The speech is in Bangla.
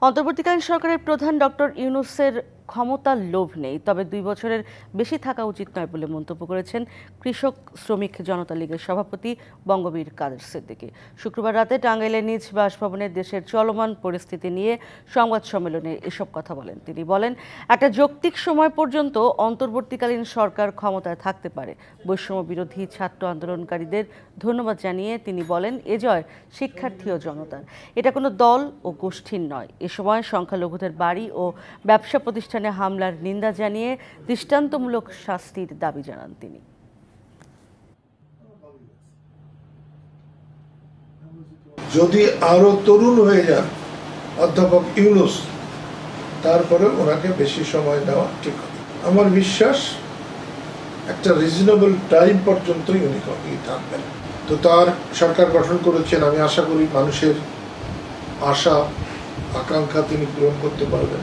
অন্তর্বর্তীকালীন সরকারের প্রধান ডক্টর ইউনূসের ক্ষমতার লোভ নেই, তবে ২ বছরের বেশি থাকা উচিত নয় বলে মন্তব্য করেছেন কৃষক শ্রমিক জনতা লীগের সভাপতি বঙ্গবীর কাদের সিদ্দিকী। শুক্রবার রাতে টাঙ্গাইলের নিজ বাসভবনে দেশের চলমান পরিস্থিতি নিয়ে সংবাদ সম্মেলনে এসব কথা বলেন তিনি। বলেন, একটা যৌক্তিক সময় পর্যন্ত অন্তর্বর্তীকালীন সরকার ক্ষমতায় থাকতে পারে। বৈষম্য বিরোধী ছাত্র আন্দোলনকারীদের ধন্যবাদ জানিয়ে তিনি বলেন, এ জয় শিক্ষার্থী ও জনতার, এটা কোনো দল ও গোষ্ঠীর নয়। এ সময় সংখ্যালঘুদের বাড়ি ও ব্যবসা প্রতিষ্ঠানে হামলার নিন্দা জানিয়ে দৃষ্টান্তমূলক শাস্তির দাবি জানান তিনি। যদি আরো তরুণ হয়ে যান অধ্যাপক ইউনূস, তারপরে ওনাকে বেশি সময় দেওয়া ঠিক হবে। আমার বিশ্বাস একটা রিজনেবল টাইম পর্যন্ত উনি থাকবেন। তো তার সরকার গঠন করেছেন, আমি আশা করি মানুষের আশা আকাঙ্ক্ষা তিনি পূরণ করতে পারবেন।